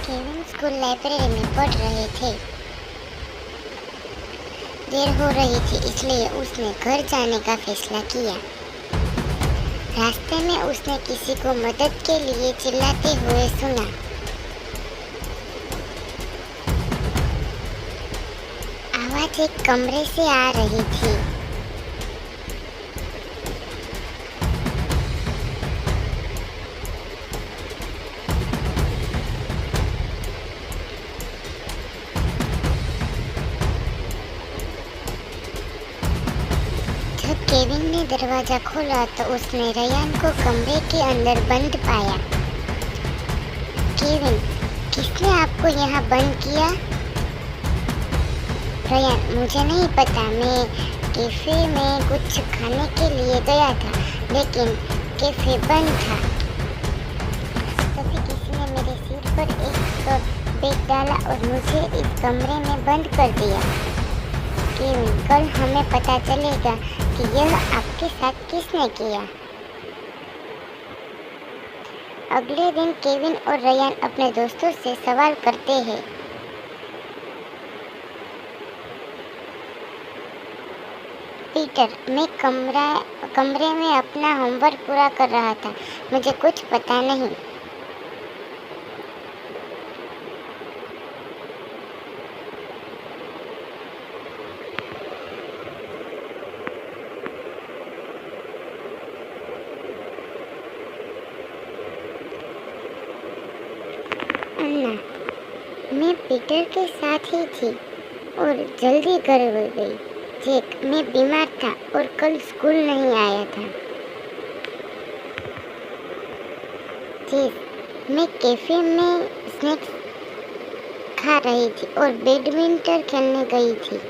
Kevin school library में पढ़ रहे थे। देर हो रही थी इसलिए उसने घर जाने का फैसला किया। रास्ते में उसने किसी को मदद के लिए चिल्लाते हुए सुना। आवाज एक कमरे से आ रही थी। जब केविन ने दरवाजा खोला तो उसने रयान को कमरे के अंदर बंद पाया। केविन, किसने आपको यहाँ बंद किया? रयान, मुझे नहीं पता। मैं कैफे में कुछ खाने के लिए गया था, लेकिन कैफे बंद था। तभी किसी ने मेरे सिर पर एक बैग डाला और मुझे इस कमरे में बंद कर दिया। केविन, कल हमें पता चलेगा कि यह आपके साथ किसने किया। अगले दिन केविन और रयान अपने दोस्तों से सवाल करते हैं। पीटर, मैं कमरे में अपना होमवर्क पूरा कर रहा था। मुझे कुछ पता नहीं। अन्ना, मैं पीटर के साथ ही थी और जल्दी घर गई। जैक, मैं बीमार था और कल स्कूल नहीं आया था। जेस, मैं कैफे में स्नैक्स खा रही थी और बैडमिंटन खेलने गई थी।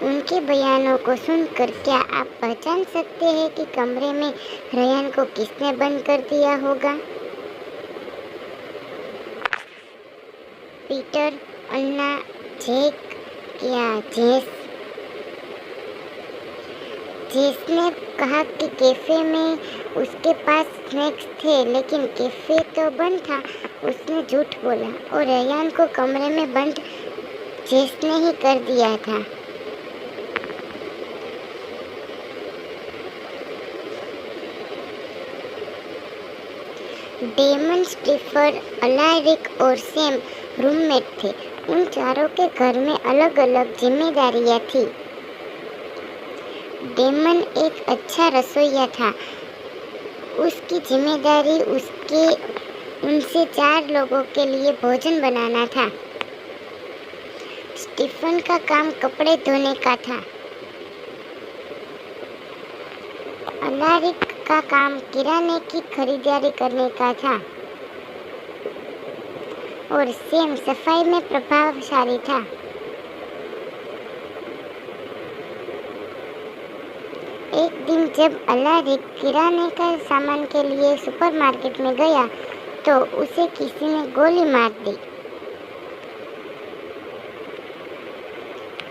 उनके बयानों को सुनकर क्या आप पहचान सकते हैं कि कमरे में रयान को किसने बंद कर दिया होगा? पीटर, अन्ना, जैक या जेस? जेस ने कहा कि कैफे में उसके पास स्नैक्स थे, लेकिन कैफे तो बंद था। उसने झूठ बोला और रयान को कमरे में बंद जेस ने ही कर दिया था। डेमन, स्टीफन, अलारिक और सैम रूममेट थे। उन चारों के घर में अलग अलग जिम्मेदारियां थी। डेमन एक अच्छा रसोइया था। उसकी जिम्मेदारी उनसे 4 लोगों के लिए भोजन बनाना था। स्टीफन का काम कपड़े धोने का था। अलारिक का काम किराने की खरीदारी करने का था और सैम सफाई में प्रभावशाली था। एक दिन जब अलारिक किराने का सामान के लिए सुपरमार्केट में गया तो उसे किसी ने गोली मार दी।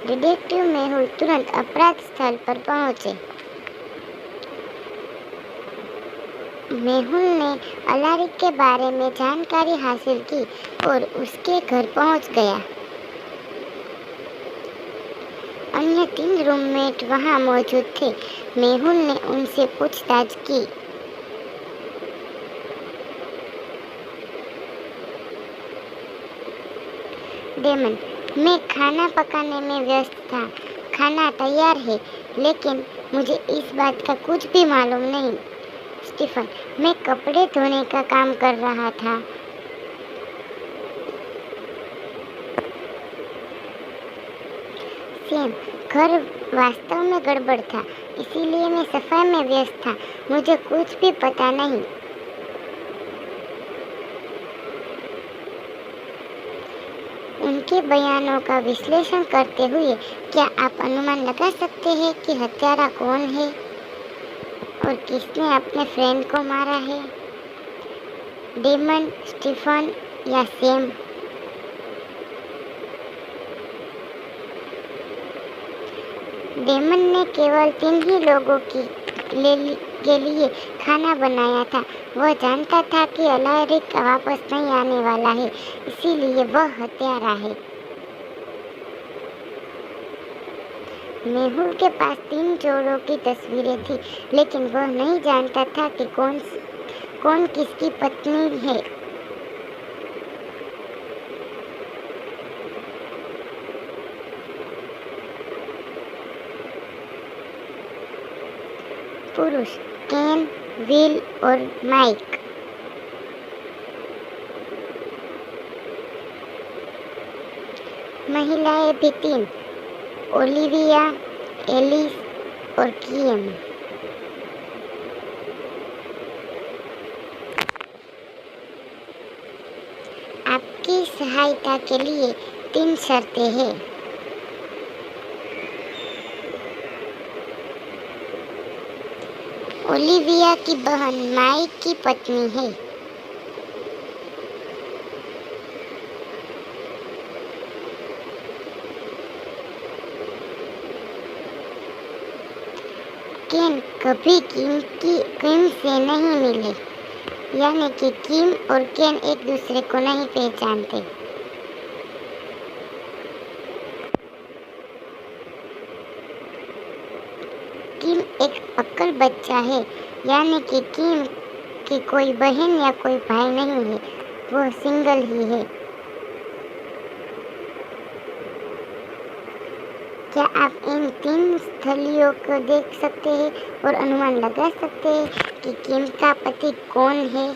डिटेक्टिव मेहुल तुरंत अपराध स्थल पर पहुंचे। मेहुल ने अलारिक के बारे में जानकारी हासिल की और उसके घर पहुंच गया। अन्य 3 रूममेट वहां मौजूद थे। मेहुल ने उनसे पूछताछ की। डेमन, मैं खाना पकाने में व्यस्त था। खाना तैयार है, लेकिन मुझे इस बात का कुछ भी मालूम नहीं। स्टीफन, मैं कपड़े धोने का काम कर रहा था। सैम, घर वास्तव में गड़बड़ था, इसीलिए मैं सफाई में व्यस्त था। मुझे कुछ भी पता नहीं। उनके बयानों का विश्लेषण करते हुए क्या आप अनुमान लगा सकते हैं कि हत्यारा कौन है और किसने अपने फ्रेंड को मारा है? डेमन, स्टीफन या सैम? डेमन ने केवल 3 ही लोगों की के लिए खाना बनाया था। वह जानता था कि अलारिक वापस नहीं आने वाला है, इसीलिए वह हत्यारा है। मेहुल के पास 3 चोरों की तस्वीरें थी, लेकिन वह नहीं जानता था कि कौन किसकी पत्नी है। पुरुष केन, विल और माइक। महिलाएं भी 3, ओलिविया, एलिस और किम। आपकी सहायता के लिए 3 शर्तें हैं। ओलिविया की बहन माइक की पत्नी है। केन कभी किम से नहीं मिले, यानी कि किम और केन एक दूसरे को नहीं पहचानते। किम एक अक्कल बच्चा है, यानी कि किम की कोई बहन या कोई भाई नहीं है, वो सिंगल ही है। क्या आप इन 3 स्थलियों को देख सकते हैं और अनुमान लगा सकते हैं कि किम का पति कौन है?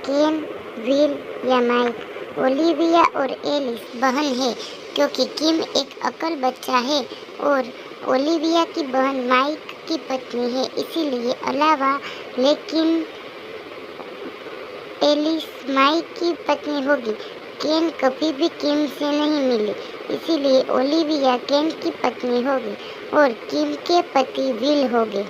केन, विल या माइक। ओलिविया और एलिस बहन है, क्योंकि किम एक अक्ल बच्चा है और ओलिविया की बहन माइक की पत्नी है, इसीलिए अलावा। लेकिन एलिस माइक की पत्नी होगी। केन कभी भी किम से नहीं मिली, इसीलिए ओलिविया केन की पत्नी होगी और किम के पति विल होंगे।